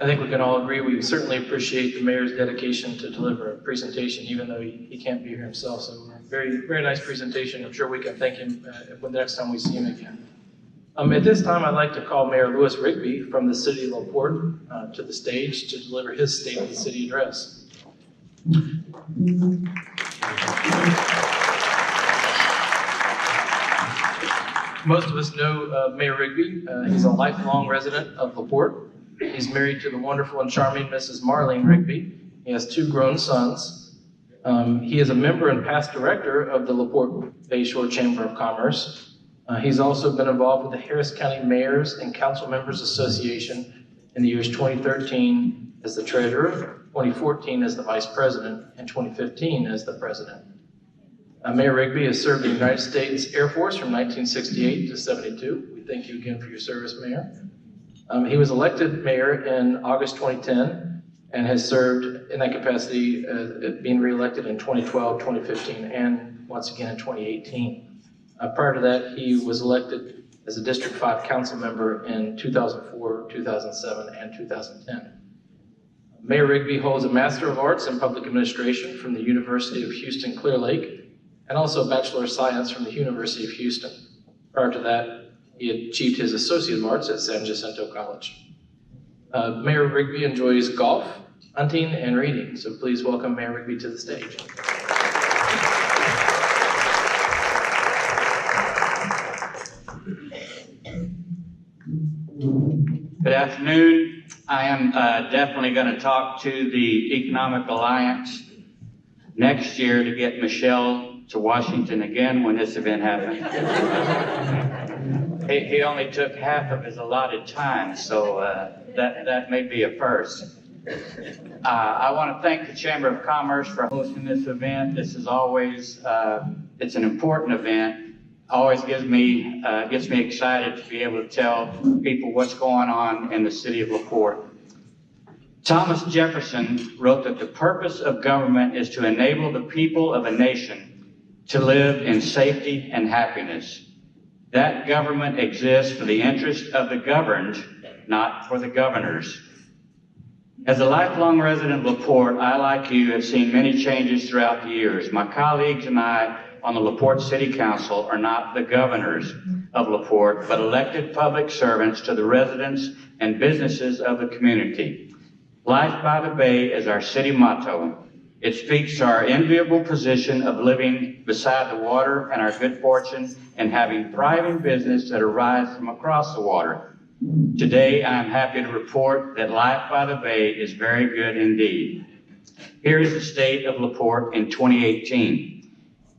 I think we can all agree we certainly appreciate the mayor's dedication to deliver a presentation, even though he can't be here himself. So very, very nice presentation. I'm sure we can thank him the next time we see him again. At this time, I'd like to call Mayor Louis Rigby from the city of LaPorte to the stage to deliver his State of the City address. Most of us know Mayor Rigby. He's a lifelong resident of LaPorte. He's married to the wonderful and charming Mrs. Marlene Rigby. He has 2 grown sons. He is a member and past director of the LaPorte Bayshore Chamber of Commerce. He's also been involved with the Harris County Mayors and Council Members Association in the years 2013 as the treasurer, 2014 as the vice president, and 2015 as the president. Mayor Rigby has served in the United States Air Force from 1968 to 72. We thank you again for your service, Mayor. He was elected mayor in August 2010 and has served in that capacity, being reelected in 2012, 2015, and once again in 2018. Prior to that, he was elected as a District 5 council member in 2004, 2007, and 2010. Mayor Rigby holds a Master of Arts in Public Administration from the University of Houston Clear Lake and also a Bachelor of Science from the University of Houston. Prior to that, he achieved his Associate of Arts at San Jacinto College. Mayor Rigby enjoys golf, hunting, and reading, so please welcome Mayor Rigby to the stage. Good afternoon. I am definitely going to talk to the Economic Alliance next year to get Michelle to Washington again when this event happens. He only took half of his allotted time, so that may be a first. I want to thank the Chamber of Commerce for hosting this event. This is always, it's an important event. Always gets me excited to be able to tell people what's going on in the city of LaPorte. Thomas Jefferson wrote that the purpose of government is to enable the people of a nation to live in safety and happiness. That government exists for the interest of the governed, not for the governors. As a lifelong resident of LaPorte, I, like you, have seen many changes throughout the years. My colleagues and I on the LaPorte City Council are not the governors of LaPorte, but elected public servants to the residents and businesses of the community. Life by the Bay is our city motto. It speaks to our enviable position of living beside the water and our good fortune in having thriving business that arise from across the water. Today, I am happy to report that life by the Bay is very good indeed. Here is the state of LaPorte in 2018.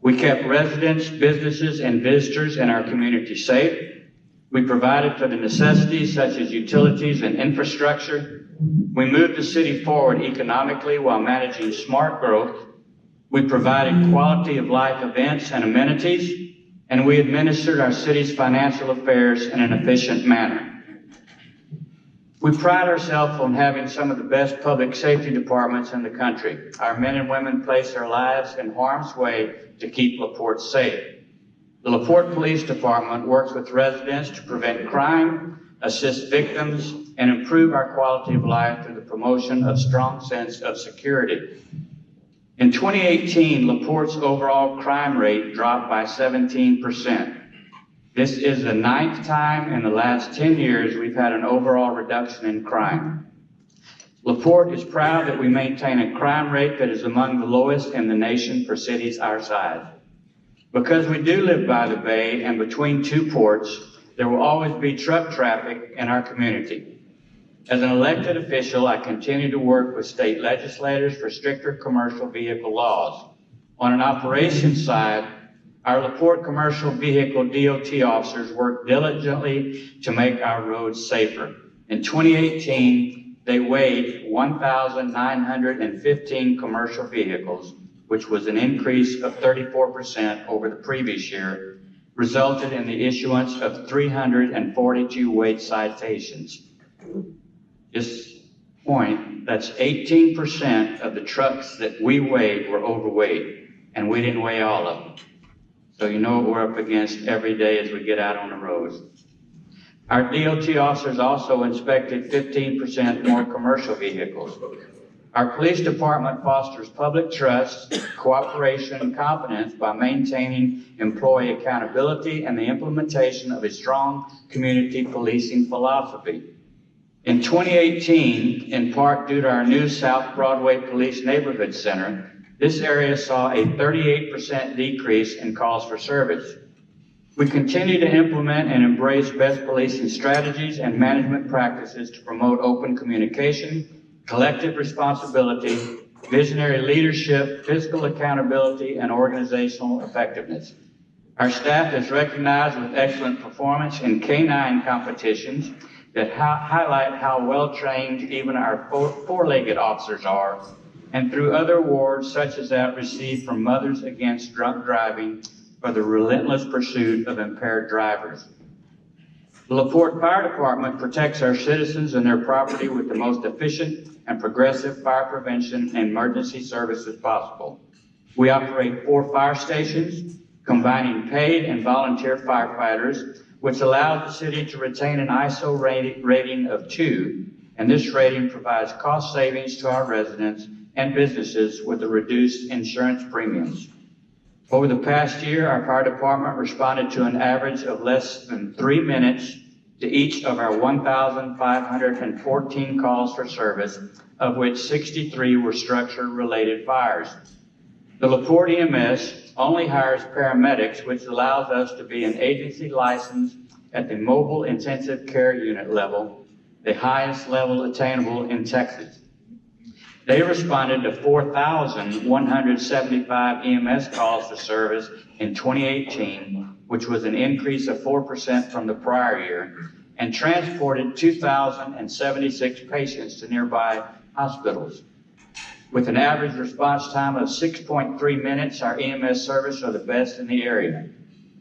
We kept residents, businesses, and visitors in our community safe. We provided for the necessities such as utilities and infrastructure. We moved the city forward economically while managing smart growth. We provided quality of life events and amenities, and we administered our city's financial affairs in an efficient manner. We pride ourselves on having some of the best public safety departments in the country. Our men and women place their lives in harm's way to keep LaPorte safe. The LaPorte Police Department works with residents to prevent crime, assist victims, and improve our quality of life through the promotion of strong sense of security. In 2018, LaPorte's overall crime rate dropped by 17%. This is the 9th time in the last 10 years we've had an overall reduction in crime. LaPorte is proud that we maintain a crime rate that is among the lowest in the nation for cities our size. Because we do live by the bay and between 2 ports, there will always be truck traffic in our community. As an elected official, I continue to work with state legislators for stricter commercial vehicle laws. On an operations side, our LaPorte commercial vehicle DOT officers work diligently to make our roads safer. In 2018, they weighed 1,915 commercial vehicles, which was an increase of 34% over the previous year, resulted in the issuance of 342 weight citations. This point, that's 18% of the trucks that we weighed were overweight, and we didn't weigh all of them. So you know what we're up against every day as we get out on the roads. Our DOT officers also inspected 15% more commercial vehicles. Our police department fosters public trust, cooperation, and confidence by maintaining employee accountability and the implementation of a strong community policing philosophy. In 2018, in part due to our new South Broadway Police Neighborhood Center, this area saw a 38% decrease in calls for service. We continue to implement and embrace best policing strategies and management practices to promote open communication, collective responsibility, visionary leadership, fiscal accountability, and organizational effectiveness. Our staff is recognized with excellent performance in K-9 competitions that highlight how well-trained even our four-legged officers are, and through other awards such as that received from Mothers Against Drunk Driving for the relentless pursuit of impaired drivers. The LaPorte Fire Department protects our citizens and their property with the most efficient and progressive fire prevention and emergency services possible. We operate 4 fire stations, combining paid and volunteer firefighters, which allows the city to retain an ISO rating of 2, and this rating provides cost savings to our residents and businesses with the reduced insurance premiums. Over the past year, our fire department responded to an average of less than 3 minutes to each of our 1,514 calls for service, of which 63 were structure-related fires. The LaPorte EMS only hires paramedics, which allows us to be an agency licensed at the mobile intensive care unit level, the highest level attainable in Texas. They responded to 4,175 EMS calls for service in 2018, which was an increase of 4% from the prior year, and transported 2,076 patients to nearby hospitals. With an average response time of 6.3 minutes, our EMS service are the best in the area.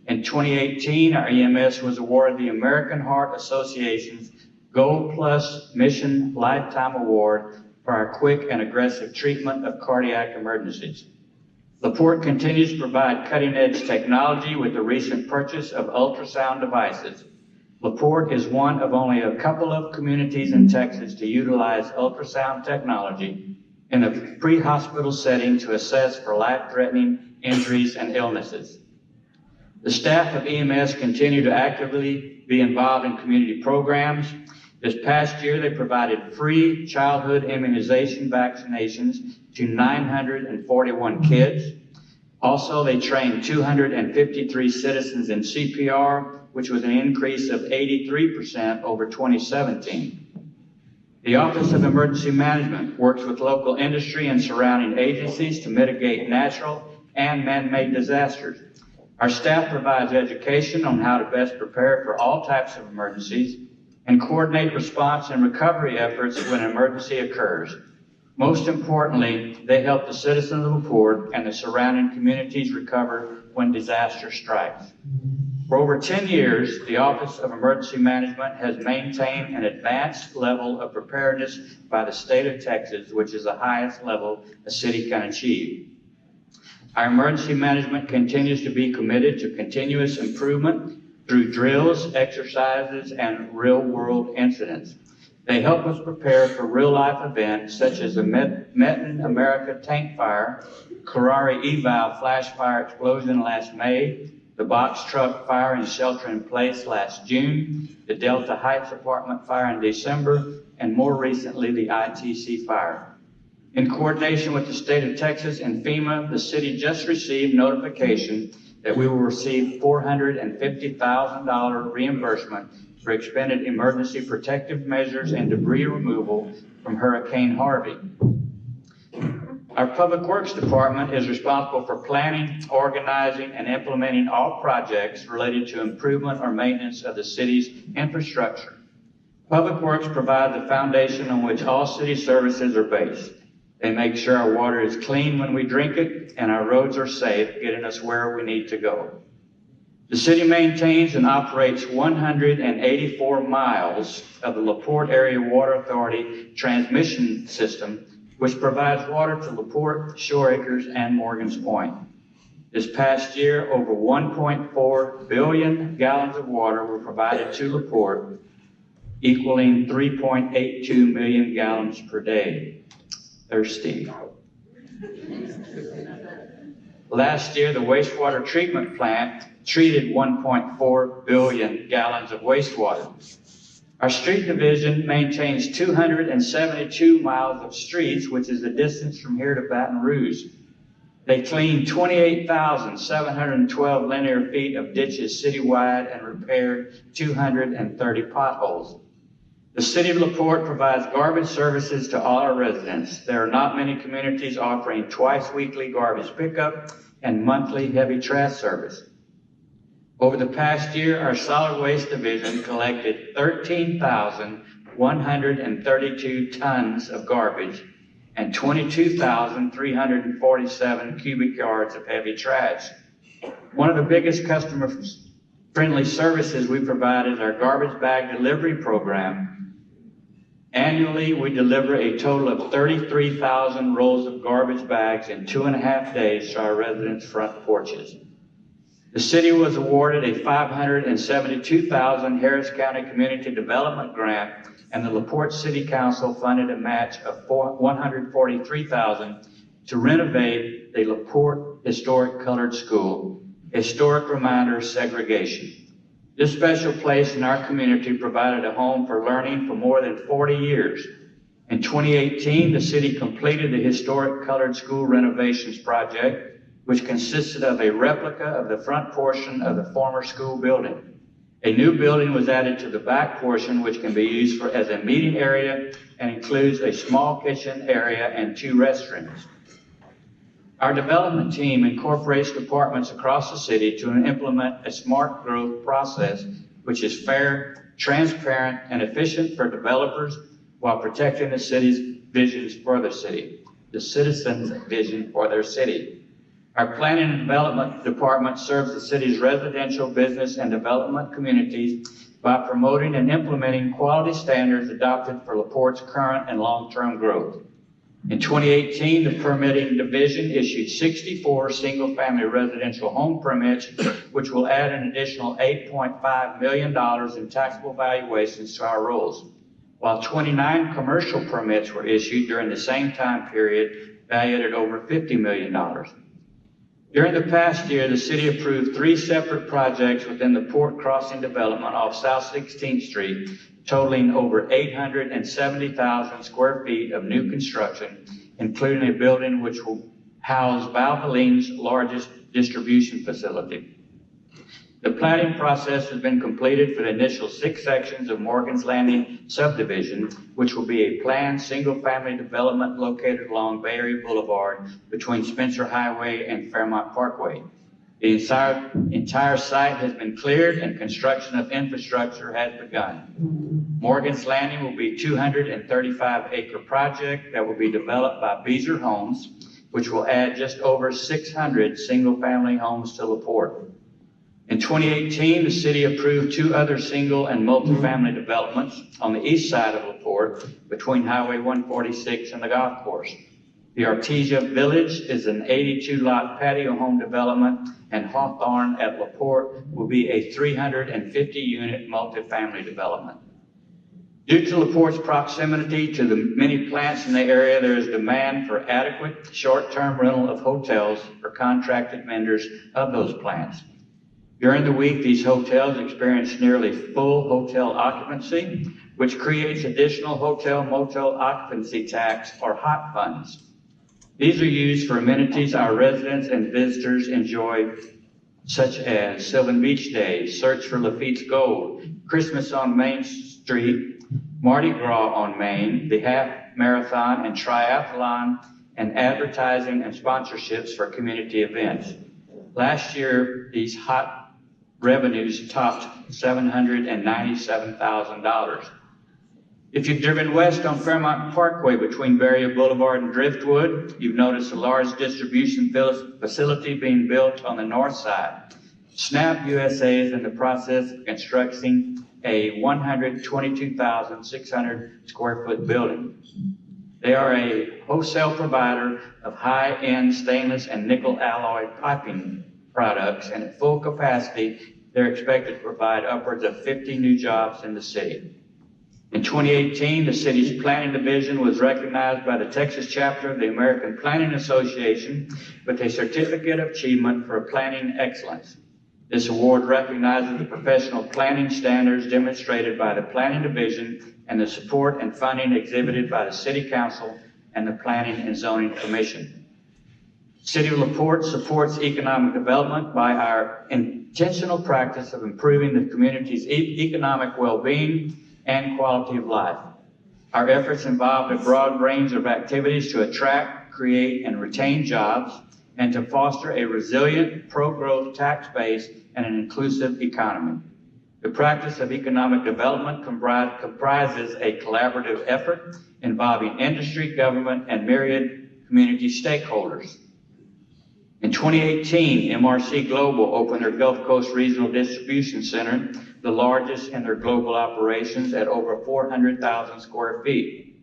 In 2018, our EMS was awarded the American Heart Association's Gold Plus Mission Lifetime Award for our quick and aggressive treatment of cardiac emergencies. LaPorte continues to provide cutting-edge technology with the recent purchase of ultrasound devices. LaPorte is one of only a couple of communities in Texas to utilize ultrasound technology in a pre-hospital setting to assess for life-threatening injuries and illnesses. The staff of EMS continue to actively be involved in community programs. This past year, they provided free childhood immunization vaccinations to 941 kids. Also, they trained 253 citizens in CPR, which was an increase of 83% over 2017. The Office of Emergency Management works with local industry and surrounding agencies to mitigate natural and man-made disasters. Our staff provides education on how to best prepare for all types of emergencies and coordinate response and recovery efforts when an emergency occurs. Most importantly, they help the citizens of LaPorte and the surrounding communities recover when disaster strikes. For over 10 years, the Office of Emergency Management has maintained an advanced level of preparedness by the state of Texas, which is the highest level a city can achieve. Our emergency management continues to be committed to continuous improvement through drills, exercises, and real-world incidents. They help us prepare for real-life events such as the Metin America tank fire, Karari Eval flash fire explosion last May, the box truck fire and shelter in place last June, the Delta Heights apartment fire in December, and more recently, the ITC fire. In coordination with the state of Texas and FEMA, the city just received notification that we will receive $450,000 reimbursement for expended emergency protective measures and debris removal from Hurricane Harvey. Our Public Works Department is responsible for planning, organizing, and implementing all projects related to improvement or maintenance of the city's infrastructure. Public Works provide the foundation on which all city services are based. They make sure our water is clean when we drink it and our roads are safe, getting us where we need to go. The city maintains and operates 184 miles of the LaPorte Area Water Authority transmission system, which provides water to LaPorte, Shore Acres, and Morgan's Point. This past year, over 1.4 billion gallons of water were provided to LaPorte, equaling 3.82 million gallons per day. Thirsty. Last year, the wastewater treatment plant treated 1.4 billion gallons of wastewater. Our street division maintains 272 miles of streets, which is the distance from here to Baton Rouge. They cleaned 28,712 linear feet of ditches citywide and repaired 230 potholes. The City of LaPorte provides garbage services to all our residents. There are not many communities offering twice weekly garbage pickup and monthly heavy trash service. Over the past year, our solid waste division collected 13,132 tons of garbage and 22,347 cubic yards of heavy trash. One of the biggest customer-friendly services we provide is our garbage bag delivery program. Annually, we deliver a total of 33,000 rolls of garbage bags in 2.5 days to our residents' front porches. The city was awarded a $572,000 Harris County Community Development Grant, and the LaPorte City Council funded a match of $143,000 to renovate the LaPorte Historic Colored School, a historic reminder of segregation. This special place in our community provided a home for learning for more than 40 years. In 2018, the city completed the Historic Colored School renovations project, which consisted of a replica of the front portion of the former school building. A new building was added to the back portion, which can be used as a meeting area and includes a small kitchen area and 2 restrooms. Our development team incorporates departments across the city to implement a smart growth process, which is fair, transparent, and efficient for developers while protecting the city's visions for the city, the citizens' vision for their city. Our Planning and Development Department serves the city's residential, business, and development communities by promoting and implementing quality standards adopted for LaPorte's current and long-term growth. In 2018, the Permitting Division issued 64 single-family residential home permits, which will add an additional $8.5 million in taxable valuations to our rolls, while 29 commercial permits were issued during the same time period, valued at over $50 million. During the past year, the city approved 3 separate projects within the Port Crossing development off South 16th Street, totaling over 870,000 square feet of new construction, including a building which will house Valvoline's largest distribution facility. The planning process has been completed for the initial 6 sections of Morgan's Landing subdivision, which will be a planned single-family development located along Bay Area Boulevard between Spencer Highway and Fairmont Parkway. The entire site has been cleared and construction of infrastructure has begun. Morgan's Landing will be a 235-acre project that will be developed by Beezer Homes, which will add just over 600 single-family homes to LaPorte. In 2018, the city approved 2 other single and multifamily developments on the east side of LaPorte between Highway 146 and the golf course. The Artesia Village is an 82-lot patio home development, and Hawthorne at LaPorte will be a 350-unit multifamily development. Due to LaPorte's proximity to the many plants in the area, there is demand for adequate short-term rental of hotels for contracted vendors of those plants. During the week, these hotels experience nearly full hotel occupancy, which creates additional hotel-motel occupancy tax or hot funds. These are used for amenities our residents and visitors enjoy, such as Sylvan Beach Day, Search for Lafitte's Gold, Christmas on Main Street, Mardi Gras on Main, the Half Marathon and Triathlon, and advertising and sponsorships for community events. Last year, these hot revenues topped $797,000. If you've driven west on Fairmont Parkway between Barrier Boulevard and Driftwood, you've noticed a large distribution facility being built on the north side. SNAP USA is in the process of constructing a 122,600 square foot building. They are a wholesale provider of high-end stainless and nickel alloy piping products, and at full capacity, they're expected to provide upwards of 50 new jobs in the city. In 2018, the city's planning division was recognized by the Texas chapter of the American Planning Association with a Certificate of Achievement for Planning Excellence. This award recognizes the professional planning standards demonstrated by the planning division and the support and funding exhibited by the City Council and the Planning and Zoning Commission. City of LaPorte supports economic development by our intentional practice of improving the community's economic well-being and quality of life. Our efforts involve a broad range of activities to attract, create, and retain jobs, and to foster a resilient, pro-growth tax base and an inclusive economy. The practice of economic development comprises a collaborative effort involving industry, government, and myriad community stakeholders. In 2018, MRC Global opened their Gulf Coast Regional Distribution Center, the largest in their global operations at over 400,000 square feet.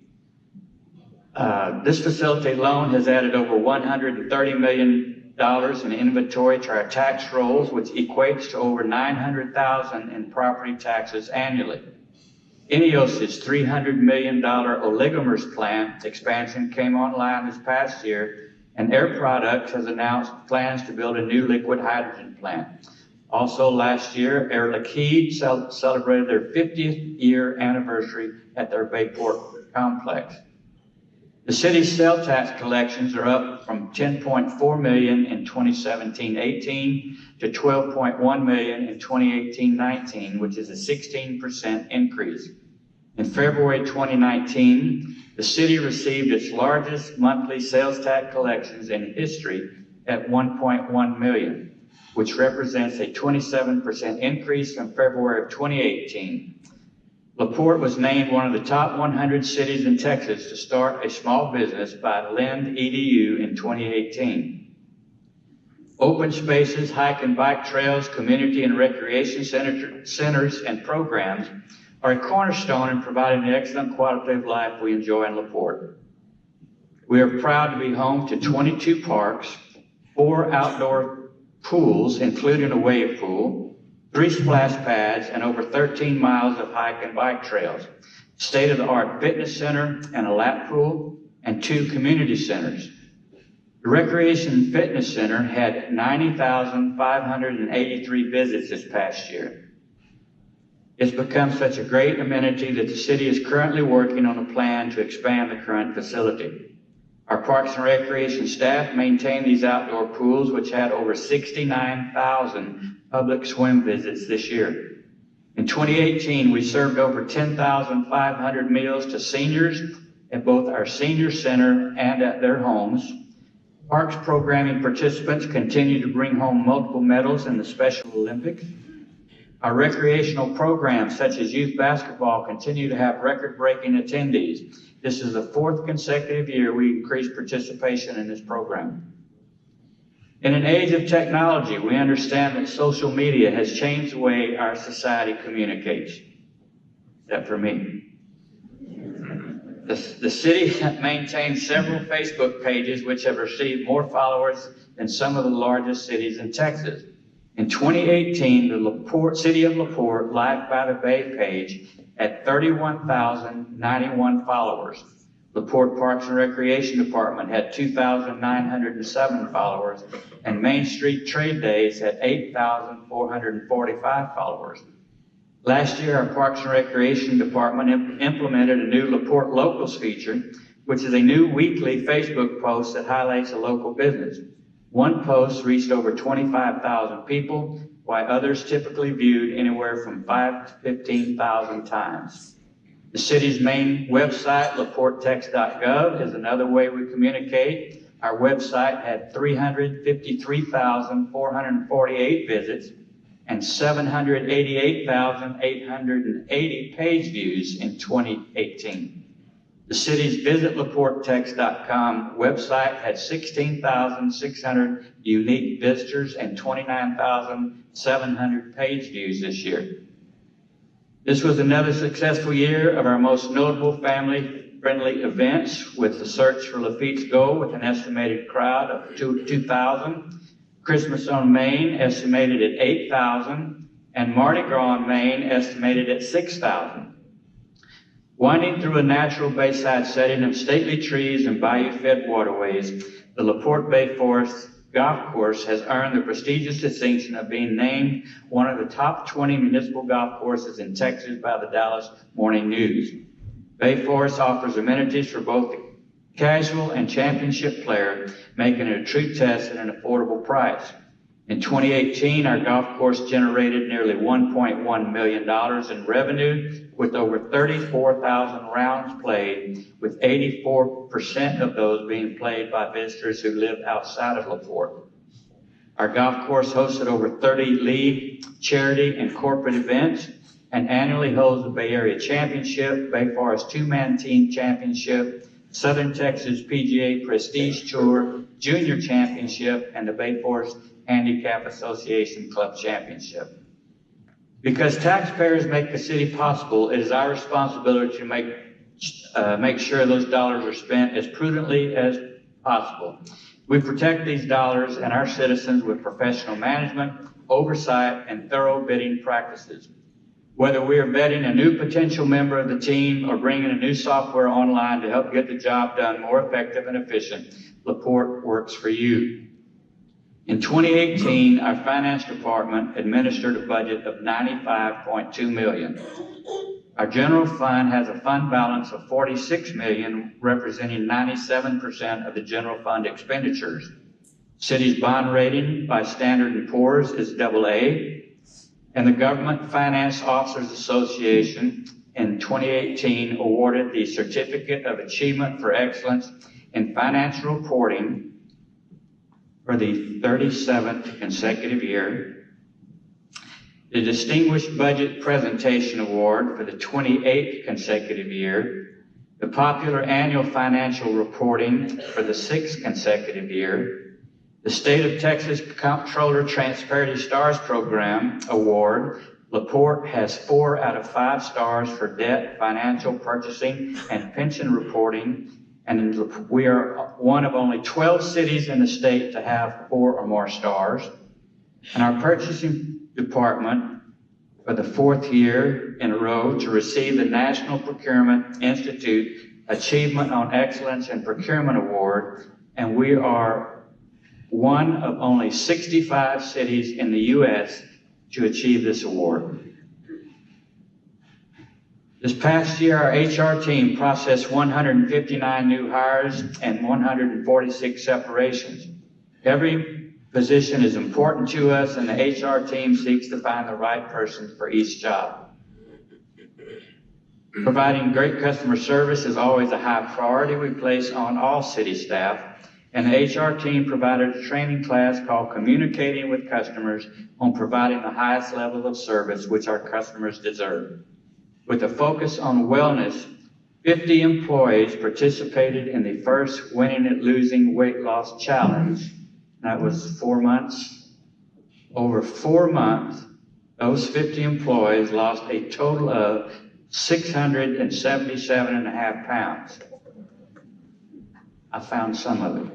This facility alone has added over $130 million in inventory to our tax rolls, which equates to over $900,000 in property taxes annually. INEOS's $300 million oligomers plant expansion came online this past year, and Air Products has announced plans to build a new liquid hydrogen plant. Also last year, Air Liquide celebrated their 50th year anniversary at their Bayport complex. The city's sales tax collections are up from $10.4 million in 2017-18 to $12.1 million in 2018-19, which is a 16% increase. In February 2019, the city received its largest monthly sales tax collections in history at $1.1 million, which represents a 27% increase from February of 2018. LaPorte was named one of the top 100 cities in Texas to start a small business by Lend EDU in 2018. Open spaces, hike and bike trails, community and recreation centers, and programs are a cornerstone in providing the excellent quality of life we enjoy in LaPorte. We are proud to be home to 22 parks, 4 outdoor pools, including a wave pool, 3 splash pads, and over 13 miles of hike and bike trails, state-of-the-art fitness center and a lap pool, and 2 community centers. The Recreation and Fitness Center had 90,583 visits this past year. It's become such a great amenity that the city is currently working on a plan to expand the current facility. Our Parks and Recreation staff maintain these outdoor pools, which had over 69,000 public swim visits this year. In 2018, we served over 10,500 meals to seniors at both our senior center and at their homes. Parks programming participants continue to bring home multiple medals in the Special Olympics. Our recreational programs, such as youth basketball, continue to have record-breaking attendees. This is the 4th consecutive year we increased participation in this program. In an age of technology, we understand that social media has changed the way our society communicates. Except for me. The city maintains several Facebook pages which have received more followers than some of the largest cities in Texas. In 2018, the City of LaPorte Life by the Bay page had 31,091 followers. LaPorte Parks and Recreation Department had 2,907 followers, and Main Street Trade Days had 8,445 followers. Last year, our Parks and Recreation Department implemented a new LaPorte Locals feature, which is a new weekly Facebook post that highlights a local business. One post reached over 25,000 people, while others typically viewed anywhere from 5,000 to 15,000 times. The city's main website, laportetex.gov, is another way we communicate. Our website had 353,448 visits and 788,880 page views in 2018. The city's visitlaportetex.com website had 16,600 unique visitors and 29,700 page views this year. This was another successful year of our most notable family family-friendly events with the Search for Lafitte's Gold with an estimated crowd of 2,000, Christmas on Main estimated at 8,000, and Mardi Gras on Main estimated at 6,000. Winding through a natural bayside setting of stately trees and bayou-fed waterways, the LaPorte Bay Forest Golf Course has earned the prestigious distinction of being named one of the top 20 municipal golf courses in Texas by the Dallas Morning News. Bay Forest offers amenities for both the casual and championship player, making it a true test at an affordable price. In 2018, our golf course generated nearly $1.1 million in revenue with over 34,000 rounds played, with 84% of those being played by visitors who live outside of LaPorte. Our golf course hosted over 30 league, charity, and corporate events and annually holds the Bay Area Championship, Bay Forest Two-Man Team Championship, Southern Texas PGA Prestige Tour, Junior Championship, and the Bay Forest Handicap Association Club Championship. Because taxpayers make the city possible, it is our responsibility to make sure those dollars are spent as prudently as possible. We protect these dollars and our citizens with professional management, oversight, and thorough bidding practices. Whether we are vetting a new potential member of the team or bringing a new software online to help get the job done more effective and efficient, LaPorte works for you. In 2018, our finance department administered a budget of $95.2 million. Our general fund has a fund balance of $46 million, representing 97% of the general fund expenditures. City's bond rating by Standard & Poor's is AA, and the Government Finance Officers Association in 2018 awarded the Certificate of Achievement for Excellence in Financial Reporting for the 37th consecutive year, the Distinguished Budget Presentation Award for the 28th consecutive year, the Popular Annual Financial Reporting for the 6th consecutive year, the State of Texas Comptroller Transparency Stars Program Award. LaPorte has 4 out of 5 stars for debt, financial purchasing, and pension reporting, and we are one of only 12 cities in the state to have 4 or more stars. And our purchasing department, for the 4th year in a row, to receive the National Procurement Institute Achievement on Excellence in Procurement Award, and we are one of only 65 cities in the U.S. to achieve this award. This past year, our HR team processed 159 new hires and 146 separations. Every position is important to us, and the HR team seeks to find the right person for each job. Providing great customer service is always a high priority we place on all city staff, and the HR team provided a training class called Communicating with Customers on providing the highest level of service which our customers deserve. With a focus on wellness, 50 employees participated in the first Winning at Losing Weight Loss Challenge. That was 4 months. Over 4 months, those 50 employees lost a total of 677.5 pounds. I found some of it.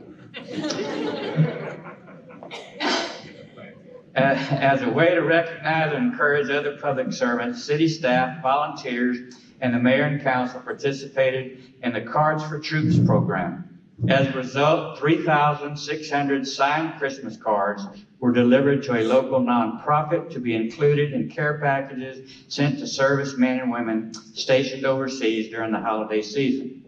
As a way to recognize and encourage other public servants, city staff, volunteers, and the mayor and council participated in the Cards for Troops program. As a result, 3,600 signed Christmas cards were delivered to a local nonprofit to be included in care packages sent to servicemen and women stationed overseas during the holiday season.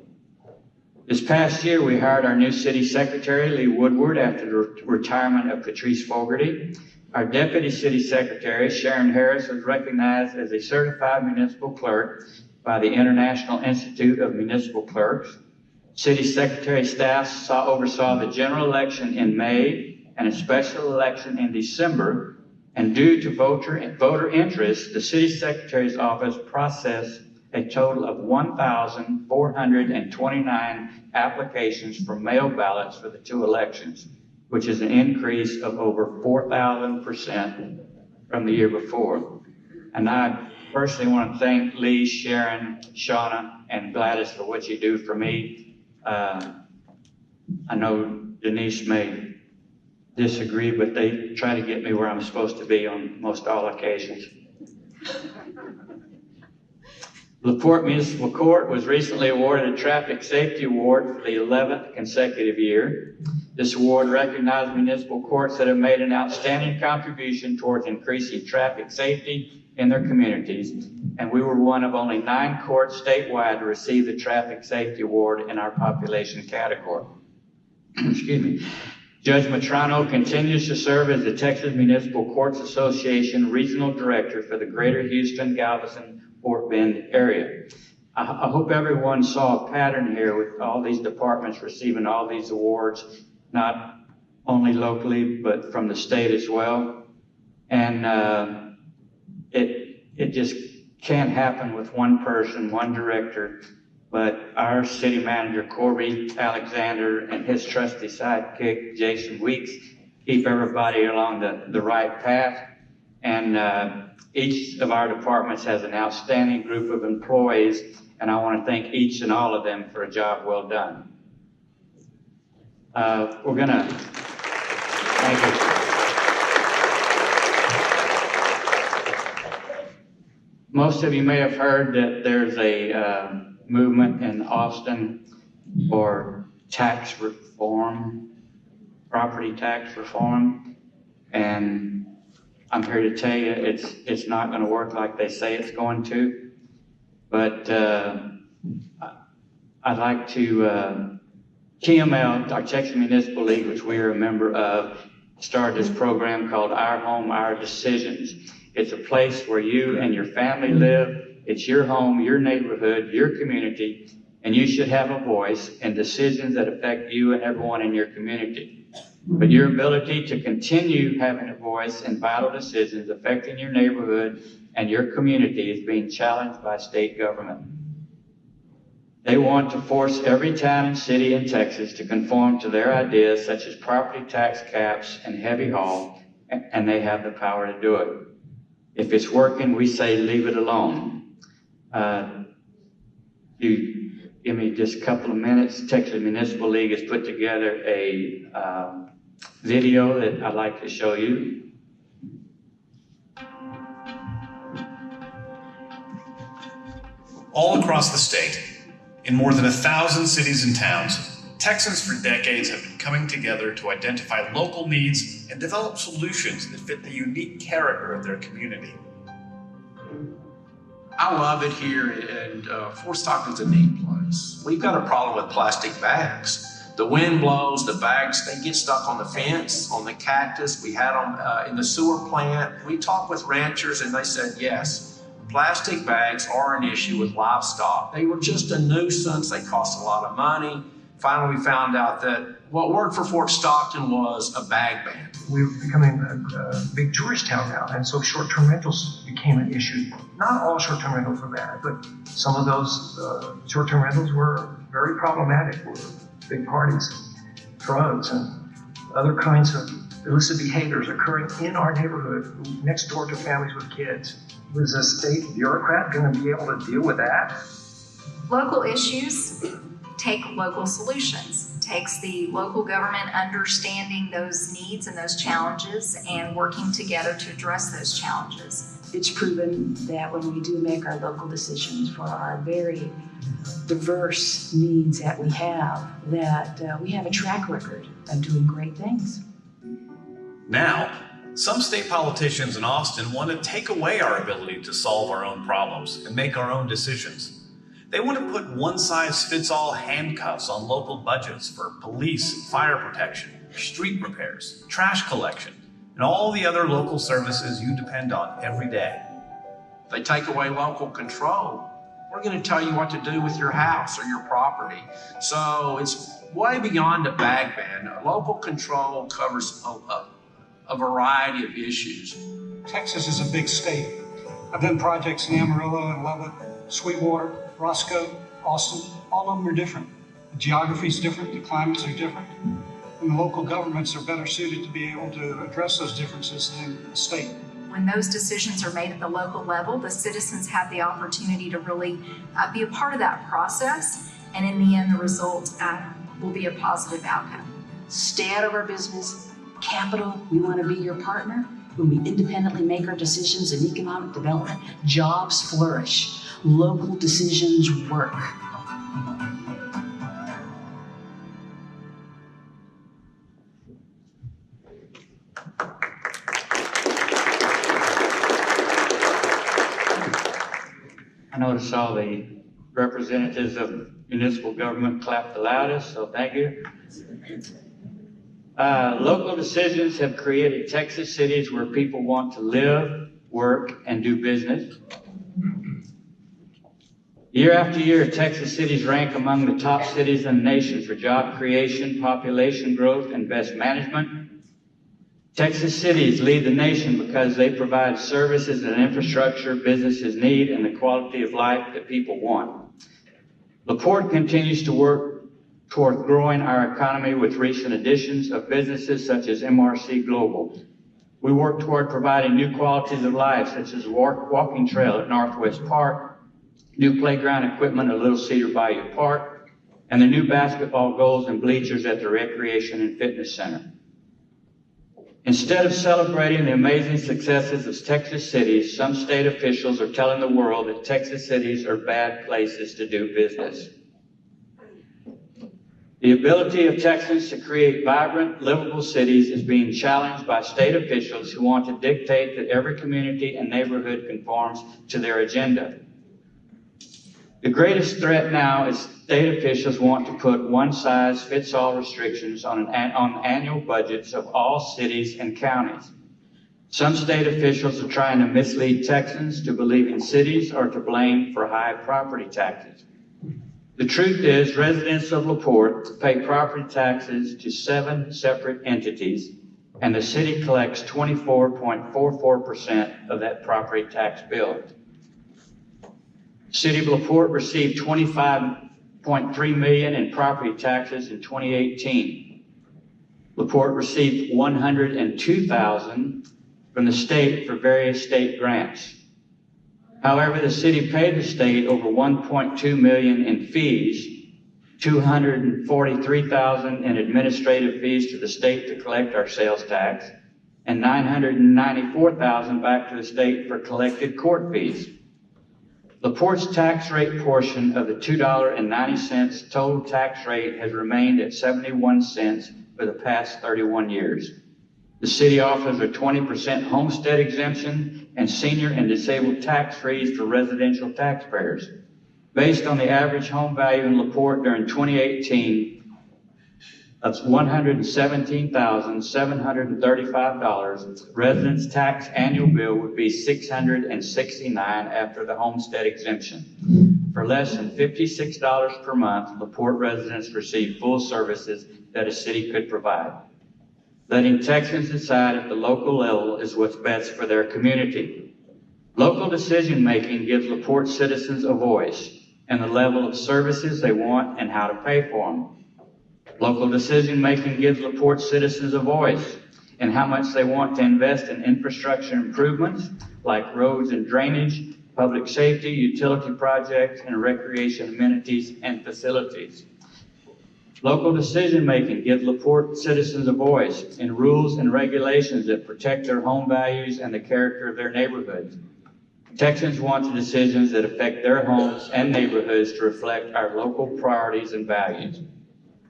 This past year, we hired our new city secretary, Lee Woodward, after the retirement of Patrice Fogarty. Our deputy city secretary, Sharon Harris, was recognized as a certified municipal clerk by the International Institute of Municipal Clerks. City secretary staff oversaw the general election in May and a special election in December. And due to voter interest, the city secretary's office processed a total of 1,429 applications for mail ballots for the 2 elections, which is an increase of over 4,000% from the year before. And I personally want to thank Lee, Sharon, Shauna, and Gladys for what you do for me. I know Denise may disagree, but they try to get me where I'm supposed to be on most all occasions. LaPorte Municipal Court was recently awarded a Traffic Safety Award for the 11th consecutive year. This award recognized municipal courts that have made an outstanding contribution towards increasing traffic safety in their communities, and we were one of only 9 courts statewide to receive the Traffic Safety Award in our population category. Excuse me. Judge Matrano continues to serve as the Texas Municipal Courts Association Regional Director for the Greater Houston, Galveston, Fort Bend area. I hope everyone saw a pattern here with all these departments receiving all these awards, not only locally, but from the state as well. And it just can't happen with one person, one director, but our city manager, Corby Alexander, and his trusty sidekick, Jason Weeks, keep everybody along the right path. And each of our departments has an outstanding group of employees, and I want to thank each and all of them for a job well done. We're going to, thank you. Most of you may have heard that there's a movement in Austin for tax reform, property tax reform, and I'm here to tell you it's not going to work like they say it's going to. But I'd like to, TML, our Texas Municipal League, which we are a member of, started this program called Our Home, Our Decisions. It's a place where you and your family live. It's your home, your neighborhood, your community, and you should have a voice in decisions that affect you and everyone in your community. But your ability to continue having a voice in vital decisions affecting your neighborhood and your community is being challenged by state government. They want to force every town and city in Texas to conform to their ideas, such as property tax caps and heavy haul, and they have the power to do it. If it's working, we say leave it alone. You give me just a couple of minutes. Texas Municipal League has put together a video that I'd like to show you. All across the state, in more than 1,000 cities and towns, Texans for decades have been coming together to identify local needs and develop solutions that fit the unique character of their community. I love it here, and Fort Stockton's a neat place. We've got a problem with plastic bags. The wind blows, the bags, they get stuck on the fence, on the cactus. We had them in the sewer plant. We talked with ranchers and they said, yes, plastic bags are an issue with livestock. They were just a nuisance. They cost a lot of money. Finally, we found out that what worked for Fort Stockton was a bag ban. We're becoming a big tourist town now, and so short-term rentals became an issue. Not all short-term rentals were bad, but some of those short-term rentals were very problematic. Were big parties, drugs, and other kinds of illicit behaviors occurring in our neighborhood, next door to families with kids. Was a state bureaucrat going to be able to deal with that? Local issues take local solutions. It takes the local government understanding those needs and those challenges and working together to address those challenges. It's proven that when we do make our local decisions for our very diverse needs that we have, that we have a track record of doing great things. Now, some state politicians in Austin want to take away our ability to solve our own problems and make our own decisions. They want to put one-size-fits-all handcuffs on local budgets for police and fire protection, street repairs, trash collection, and all the other local services you depend on every day. If they take away local control, we're going to tell you what to do with your house or your property. So it's way beyond a bag ban. Local control covers a variety of issues. Texas is a big state. I've done projects in Amarillo and Lubbock, Sweetwater, Roscoe, Austin. All of them are different. The geography is different, the climates are different, and the local governments are better suited to be able to address those differences than the state. when those decisions are made at the local level, the citizens have the opportunity to really be a part of that process. And in the end, the result will be a positive outcome. Stay out of our business. Capital, we want to be your partner. When we independently make our decisions in economic development, jobs flourish. Local decisions work. I noticed all the representatives of municipal government clapped the loudest, so thank you. Local decisions have created Texas cities where people want to live, work, and do business. Year after year, Texas cities rank among the top cities in the nation for job creation, population growth, and best management. Texas cities lead the nation because they provide services and infrastructure businesses need and the quality of life that people want. LaPorte continues to work toward growing our economy with recent additions of businesses such as MRC Global. We work toward providing new qualities of life such as a walking trail at Northwest Park, new playground equipment at Little Cedar Bayou Park, and the new basketball goals and bleachers at the Recreation and Fitness Center. Instead of celebrating the amazing successes of Texas cities, some state officials are telling the world that Texas cities are bad places to do business. The ability of Texans to create vibrant, livable cities is being challenged by state officials who want to dictate that every community and neighborhood conforms to their agenda. The greatest threat now is state officials want to put one-size-fits-all restrictions on annual budgets of all cities and counties. Some state officials are trying to mislead Texans to believing cities are to blame for high property taxes. The truth is, residents of LaPorte pay property taxes to 7 separate entities, and the city collects 24.44% of that property tax bill. The City of LaPorte received $25.3 million in property taxes in 2018. LaPorte received $102,000 from the state for various state grants. However, the city paid the state over $1.2 million in fees, $243,000 in administrative fees to the state to collect our sales tax, and $994,000 back to the state for collected court fees. LaPorte's tax rate portion of the $2.90 total tax rate has remained at 71 cents for the past 31 years. The city offers a 20% homestead exemption and senior and disabled tax freeze for residential taxpayers. Based on the average home value in LaPorte during 2018 of $117,735, residents' tax annual bill would be $669 after the homestead exemption. For less than $56 per month, LaPorte residents receive full services that a city could provide. Letting Texans decide at the local level is what's best for their community. Local decision-making gives LaPorte citizens a voice and the level of services they want and how to pay for them. Local decision-making gives LaPorte citizens a voice in how much they want to invest in infrastructure improvements like roads and drainage, public safety, utility projects, and recreation amenities and facilities. Local decision-making gives LaPorte citizens a voice in rules and regulations that protect their home values and the character of their neighborhoods. Texans want the decisions that affect their homes and neighborhoods to reflect our local priorities and values.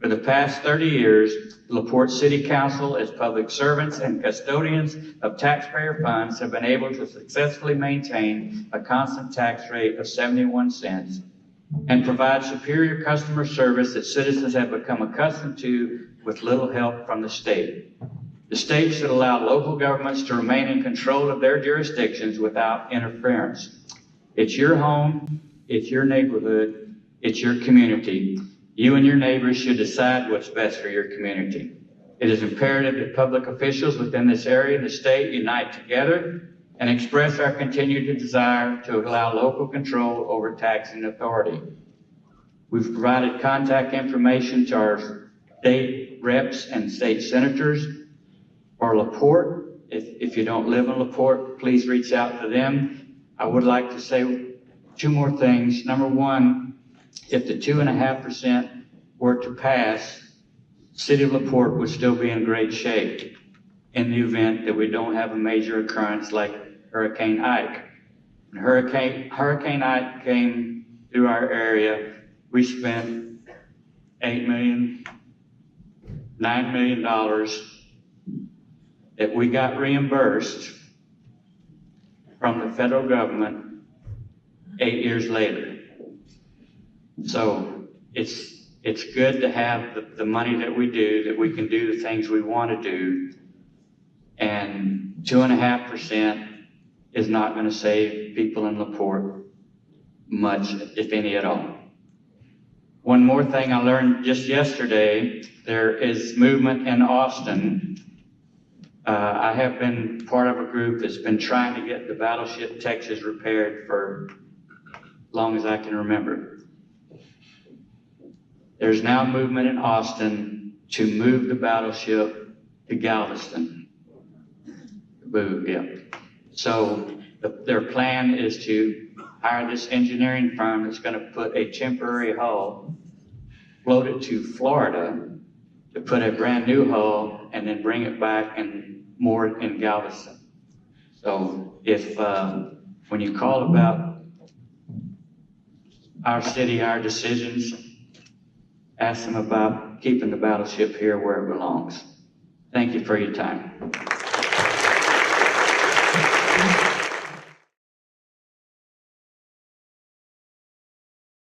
For the past 30 years, LaPorte City Council, as public servants and custodians of taxpayer funds, have been able to successfully maintain a constant tax rate of 71 cents and provide superior customer service that citizens have become accustomed to with little help from the state. The state should allow local governments to remain in control of their jurisdictions without interference. It's your home, it's your neighborhood, it's your community. You and your neighbors should decide what's best for your community. It is imperative that public officials within this area of the state unite together and express our continued desire to allow local control over taxing authority. We've provided contact information to our state reps and state senators. For LaPorte, If you don't live in LaPorte, please reach out to them. I would like to say two more things. Number one, if the 2.5% were to pass, City of LaPorte would still be in great shape in the event that we don't have a major occurrence like Hurricane Ike. When Hurricane Ike came through our area, we spent $9 million that we got reimbursed from the federal government 8 years later. So it's good to have the money that we do, that we can do the things we want to do. And 2.5% is not going to save people in LaPorte much, if any at all. One more thing I learned just yesterday, there is movement in Austin. I have been part of a group that's been trying to get the battleship Texas repaired for as long as I can remember. There's now movement in Austin to move the battleship to Galveston. Boo, yeah. So their plan is to hire this engineering firm that's going to put a temporary hull, float it to Florida to put a brand new hull, and then bring it back and moor it in Galveston. So if when you call about our city, our decisions, ask them about keeping the battleship here where it belongs. Thank you for your time.